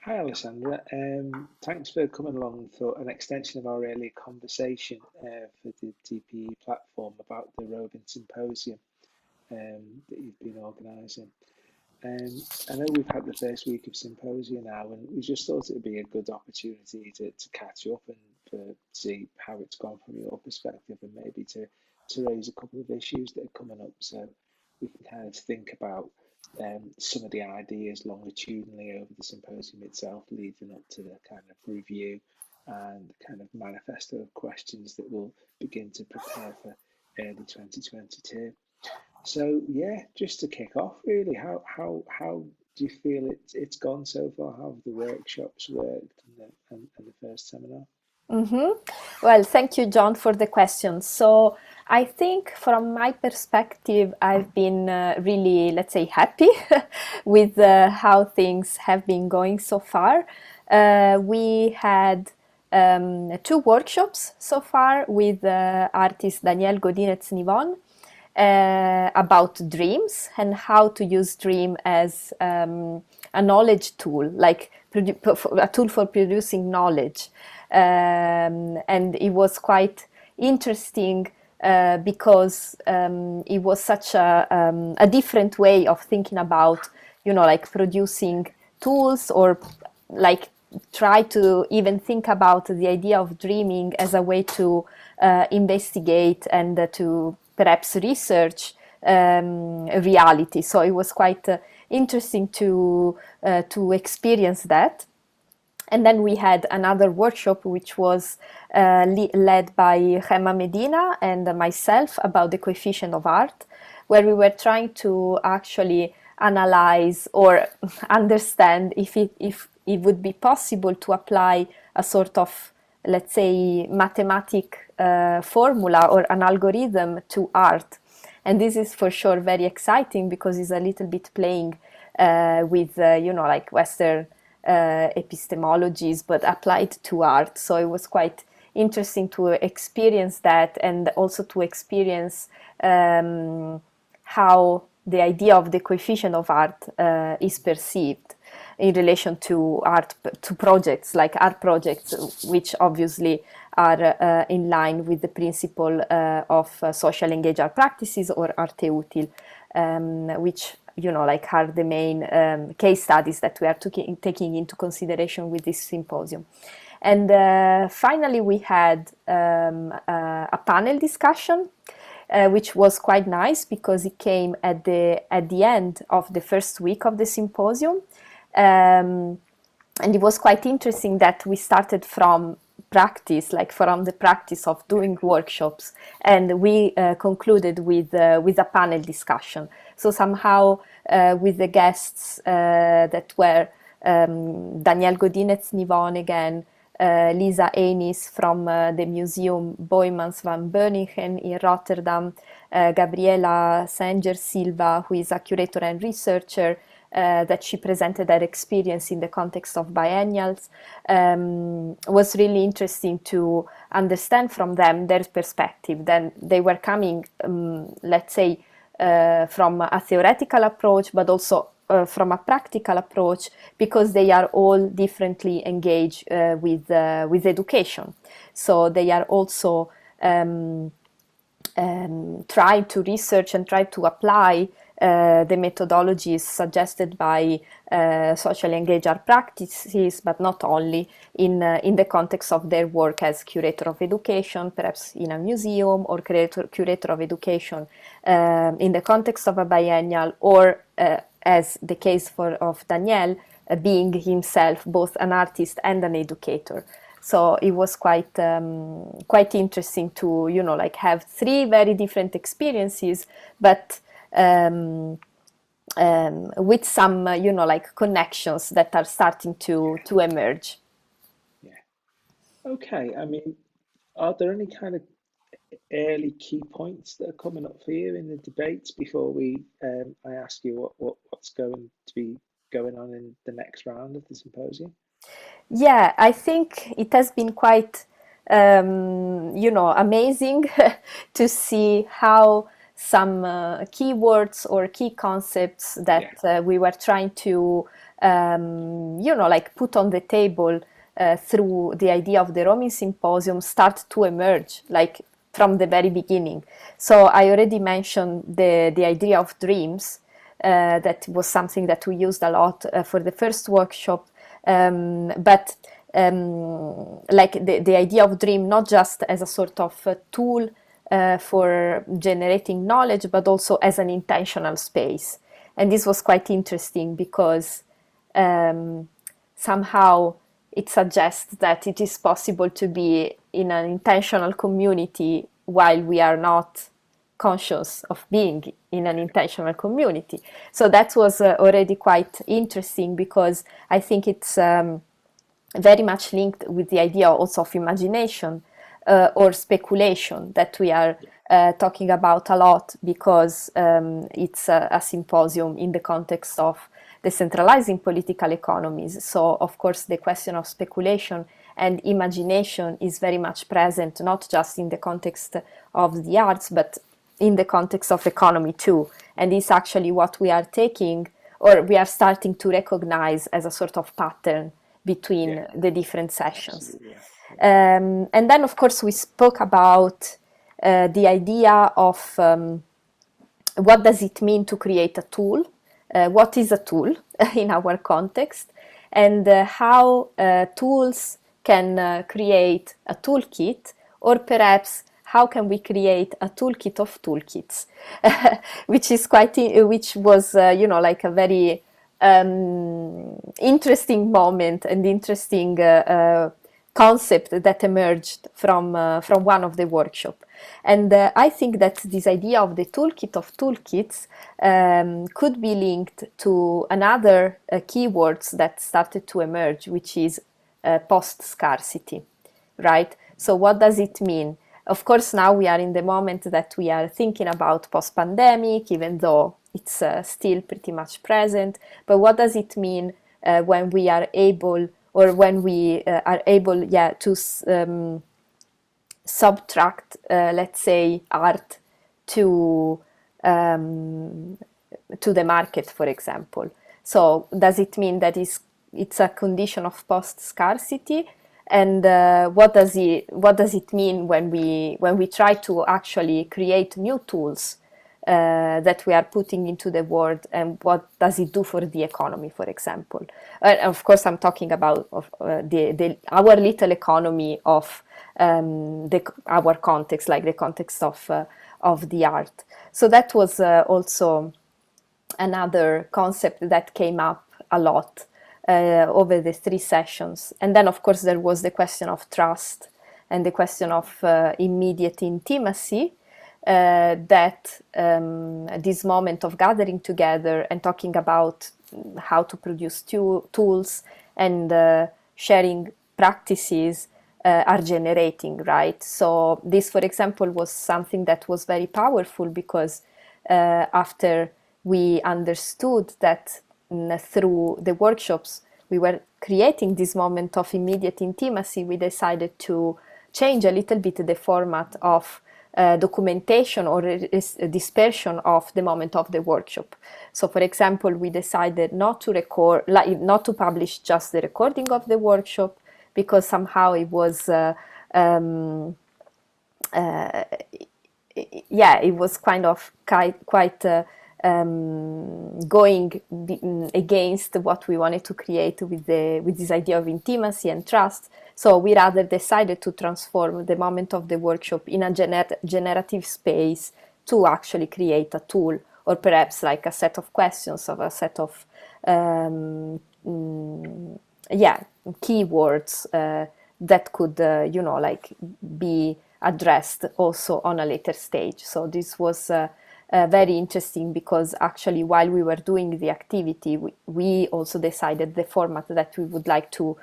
Hi, Alessandra. Thanks for coming along for an extension of our earlier conversation for the DPE platform about the roving symposium that you've been organising. I know we've had the first week of symposia now, and we just thought it would be a good opportunity to catch up and for see how it's gone from your perspective, and maybe to raise a couple of issues that are coming up, so we can kind of think about some of the ideas longitudinally over the symposium itself, leading up to the kind of review and kind of manifesto of questions that will begin to prepare for early 2022. So yeah, just to kick off, really, how do you feel it's gone so far? How have the workshops worked and the first seminar? hmm Well, thank you, John, for the question. So, I think from my perspective, I've been really, let's say, happy with how things have been going so far. We had two workshops so far with artist Daniel Godinez-Nivon about dreams and how to use dream as a knowledge tool, like a tool for producing knowledge. And it was quite interesting because it was such a different way of thinking about, like producing tools, or like try to even think about the idea of dreaming as a way to investigate and to perhaps research reality. So it was quite interesting to experience that. And then we had another workshop which was led by Gemma Medina and myself about the coefficient of art, where we were trying to actually analyze or understand if it would be possible to apply a sort of, let's say, mathematic formula or an algorithm to art. And this is for sure very exciting because it's a little bit playing with, like Western epistemologies, but applied to art. So it was quite interesting to experience that, and also to experience how the idea of the coefficient of art is perceived in relation to art, to projects like art projects, which obviously are in line with the principle of social engaged art practices or arte util, which like are the main case studies that we are taking into consideration with this symposium. And finally, we had a panel discussion, which was quite nice because it came at the end of the first week of the symposium. And it was quite interesting that we started from practice, like from the practice of doing workshops, and we concluded with a panel discussion. So somehow with the guests that were Daniel Godinez-Nivon again, Lisa Enis from the Museum Boijmans van Beuningen in Rotterdam, Gabriela Sanger Silva, who is a curator and researcher, that she presented her experience in the context of biennials. Was really interesting to understand from them their perspective. Then they were coming, let's say, from a theoretical approach, but also from a practical approach, because they are all differently engaged with education. So they are also try to research and try to apply the methodologies suggested by socially engaged art practices, but not only in the context of their work as curator of education, perhaps in a museum, or curator of education in the context of a biennial, or as the case of Daniel, being himself both an artist and an educator. So it was quite interesting to like have three very different experiences, but with some like connections that are starting to Yeah, emerge. yeah. Okay. I mean, are there any kind of early key points that are coming up for you in the debates before I ask you what's going to be going on in the next round of the symposium? Yeah, I think it has been quite amazing to see how some keywords or key concepts that we were trying to, like put on the table through the idea of the Roaming Symposium start to emerge, like from the very beginning. So I already mentioned the idea of dreams. That was something that we used a lot for the first workshop, but like the idea of dream not just as a sort of a tool for generating knowledge, but also as an intentional space. And this was quite interesting because somehow it suggests that it is possible to be in an intentional community while we are not conscious of being in an intentional community. So that was already quite interesting because I think it's very much linked with the idea also of imagination or speculation that we are talking about a lot, because it's a symposium in the context of decentralizing political economies. So, of course, the question of speculation and imagination is very much present, not just in the context of the arts, but in the context of economy too. And it's actually what we are taking, or we are starting to recognize as a sort of pattern between the different sessions. And then, of course, we spoke about the idea of what does it mean to create a tool, what is a tool in our context, and how tools can create a toolkit, or perhaps how can we create a toolkit of toolkits, which is which was like a very interesting moment and interesting concept that emerged from one of the workshops. And I think that this idea of the toolkit of toolkits could be linked to another keywords that started to emerge, which is post-scarcity, right? So what does it mean? Of course, now we are in the moment that we are thinking about post-pandemic, even though it's still pretty much present. But what does it mean when we are able, or when we are able, to subtract, let's say, art to the market, for example? So does it mean that it's a condition of post-scarcity? And what does it mean when we try to actually create new tools that we are putting into the world, and what does it do for the economy, for example? Of course, I'm talking about our little economy of our context, like the context of the art. So that was also another concept that came up a lot over the 3 sessions. And then, of course, there was the question of trust and the question of immediate intimacy, that this moment of gathering together and talking about how to produce tools and sharing practices are generating, right? So this, for example, was something that was very powerful, because after we understood that through the workshops we were creating this moment of immediate intimacy, we decided to change a little bit the format of documentation or dispersion of the moment of the workshop. So, for example, we decided not to publish just the recording of the workshop, because somehow it was it was kind of quite going against what we wanted to create with this idea of intimacy and trust. So we rather decided to transform the moment of the workshop in a generative space to actually create a tool, or perhaps like a set of questions, of a set of keywords that could like be addressed also on a later stage. So this was very interesting, because actually while we were doing the activity, we also decided the format that we would like to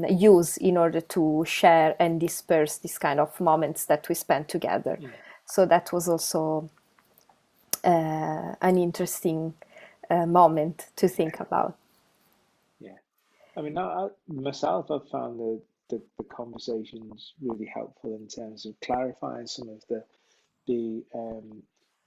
use in order to share and disperse these kind of moments that we spent together. So that was also an interesting moment to think about. Yeah. I mean, myself, I've found the conversations really helpful in terms of clarifying some of the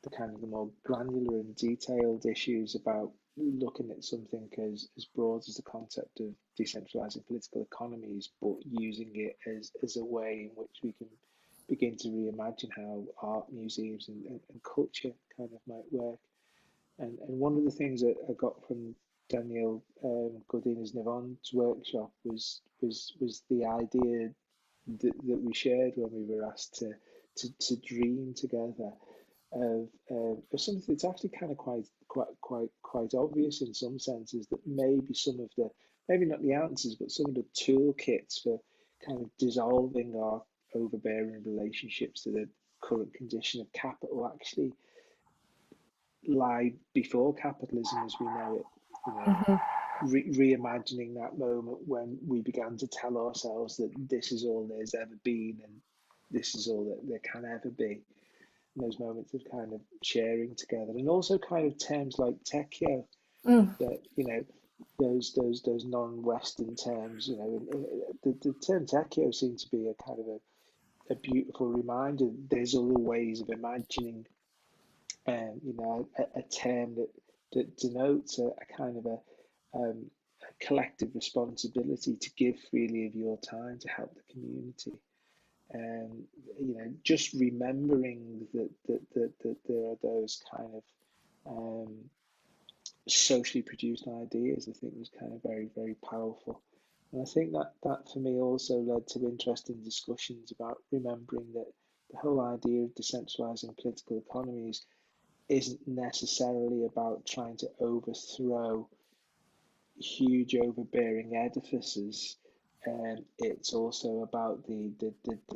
the kind of the more granular and detailed issues about looking at something as broad as the concept of decentralizing political economies, but using it as a way in which we can begin to reimagine how art, museums, and culture kind of might work. And one of the things that I got from Daniel Godinez Navon's workshop was the idea that we shared when we were asked to dream together of something that's actually kind of quite obvious in some senses, that maybe some of the, maybe not the answers, but some of the toolkits for kind of dissolving our overbearing relationships to the current condition of capital actually lie before capitalism as we know it. You know, reimagining that moment when we began to tell ourselves that this is all there's ever been and this is all that there can ever be. And those moments of kind of sharing together, and also kind of terms like Tequio, that those non-Western terms. The term Tequio seems to be a kind of a beautiful reminder that there's other ways of imagining a term that denotes a kind of a collective responsibility to give freely of your time to help the community. Just remembering that there are those kind of socially produced ideas, I think was kind of very, very powerful. And I think that for me also led to interesting discussions about remembering that the whole idea of decentralizing political economies isn't necessarily about trying to overthrow huge overbearing edifices. It's also about the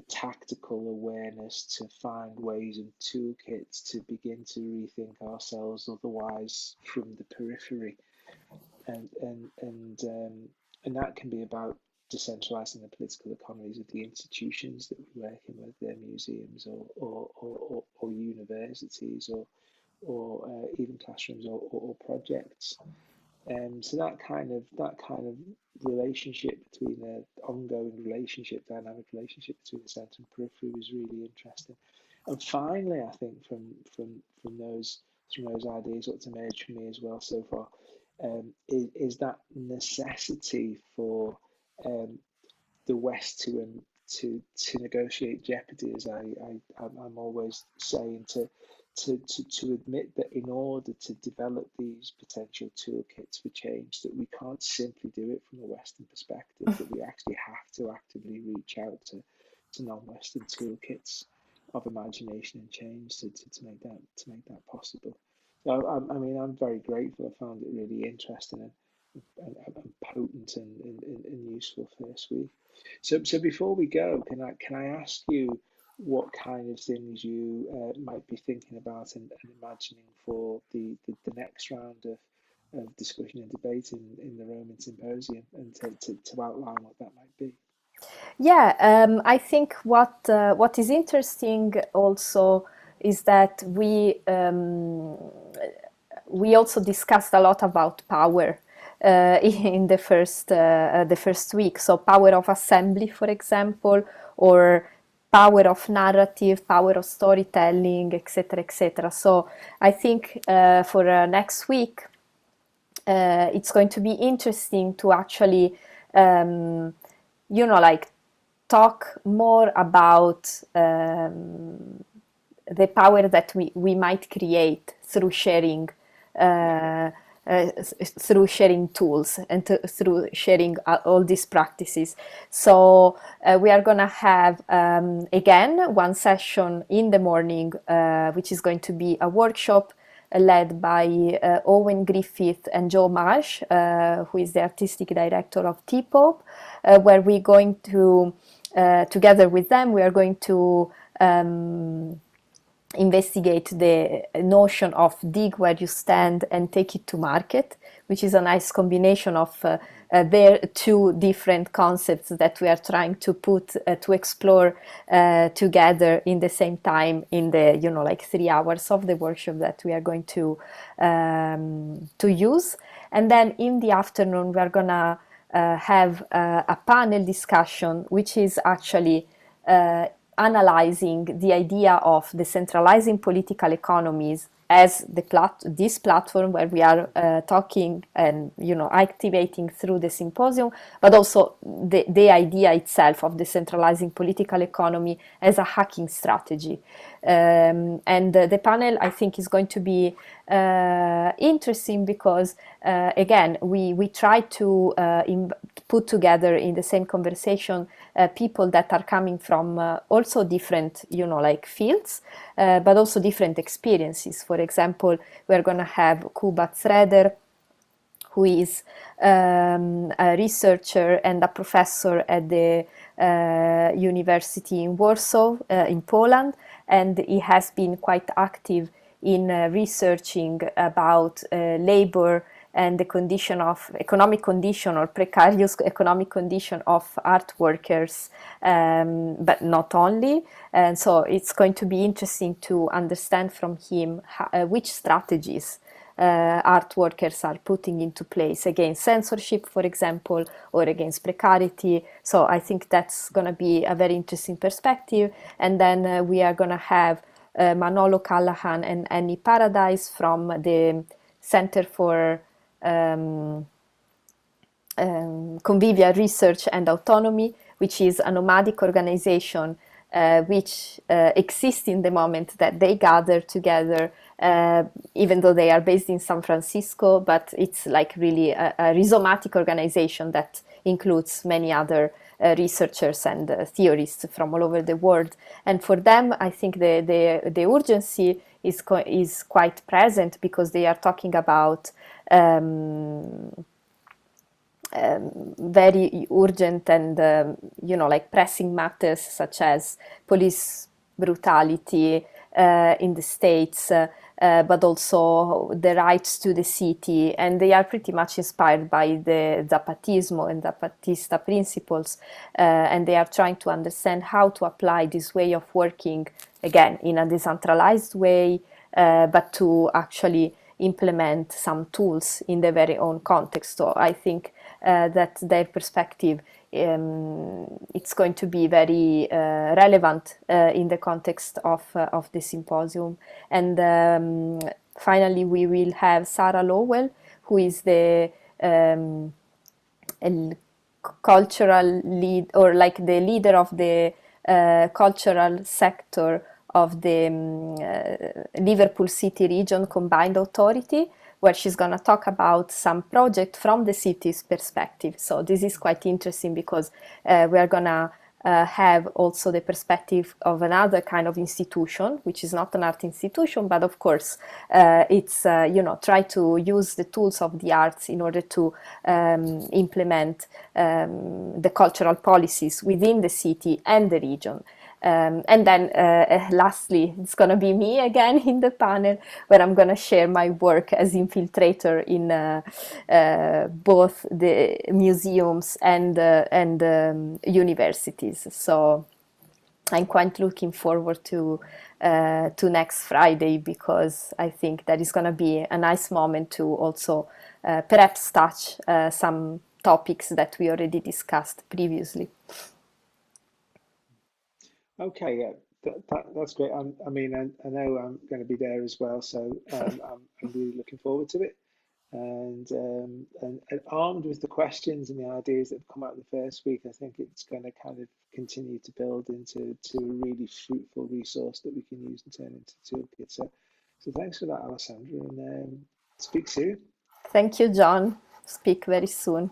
tactical awareness to find ways and toolkits to begin to rethink ourselves otherwise from the periphery. And that can be about decentralizing the political economies of the institutions that we're working with, their museums or universities or even classrooms or projects. So that kind of relationship between the ongoing relationship, dynamic relationship between the centre and periphery was really interesting. And finally, I think from those ideas, what's emerged for me as well so far is that necessity for the West to negotiate jeopardy, as I'm always saying, to admit that in order to develop these potential toolkits for change, that we can't simply do it from a Western perspective, that we actually have to actively reach out to non-Western toolkits of imagination and change to make that possible. So I'm very grateful. I found it really interesting and potent and useful first week. So before we go, can I ask you what kind of things you might be thinking about and imagining for the next round of discussion and debate in the Roman Symposium, and to outline what that might be? Yeah, I think what is interesting also is that we also discussed a lot about power in the first week. So power of assembly, for example, or power of narrative, power of storytelling, etc., etc. So I think for next week, it's going to be interesting to actually, like talk more about the power that we might create through sharing through sharing tools and through sharing all these practices. So we are going to have again one session in the morning, which is going to be a workshop led by Owen Griffith and Joe Marsh, who is the artistic director of dpe, where we're going to, together with them, we are going to investigate the notion of dig where you stand and take it to market, which is a nice combination of their two different concepts that we are trying to put to explore together in the same time in the 3 hours of the workshop that we are going to use. And then in the afternoon we are gonna have a panel discussion, which is actually analyzing the idea of decentralizing political economies as this platform where we are talking and activating through the symposium, but also the idea itself of decentralizing political economy as a hacking strategy. And the panel, I think, is going to be interesting because again, we try to put together in the same conversation people that are coming from also different, like fields, but also different experiences. For example, we're going to have Kuba Sreder, who is a researcher and a professor at the University in Warsaw, in Poland, and he has been quite active in researching about labor and the condition of economic condition or precarious economic condition of art workers, but not only. And so it's going to be interesting to understand from him which strategies art workers are putting into place against censorship, for example, or against precarity. So I think that's going to be a very interesting perspective. And then we are going to have Manolo Callahan and Annie Paradise from the Center for Convivial Research and Autonomy, which is a nomadic organization which exists in the moment that they gather together, even though they are based in San Francisco, but it's like really a rhizomatic organization that includes many other researchers and theorists from all over the world. And for them, I think the urgency is quite present because they are talking about very urgent and like pressing matters such as police brutality in the States, but also the rights to the city, and they are pretty much inspired by the Zapatismo and Zapatista principles, and they are trying to understand how to apply this way of working, again, in a decentralized way, but to actually implement some tools in their very own context. So I think that their perspective it's going to be very relevant in the context of the symposium. And finally, we will have Sarah Lowell, who is the cultural lead, or like the leader of the cultural sector of the Liverpool City Region Combined Authority, where she's going to talk about some project from the city's perspective. So this is quite interesting because we are going to have also the perspective of another kind of institution, which is not an art institution, but of course it's, try to use the tools of the arts in order to implement the cultural policies within the city and the region. And then lastly, it's going to be me again in the panel, where I'm going to share my work as infiltrator in both the museums and universities. So I'm quite looking forward to next Friday, because I think that is going to be a nice moment to also perhaps touch some topics that we already discussed previously. Okay, yeah, that's great. I mean, I know I'm going to be there as well, so I'm really looking forward to it. And armed with the questions and the ideas that have come out in the first week, I think it's going to kind of continue to build into a really fruitful resource that we can use and turn into toolkit. So thanks for that, Alessandra, and speak soon. Thank you, John. Speak very soon.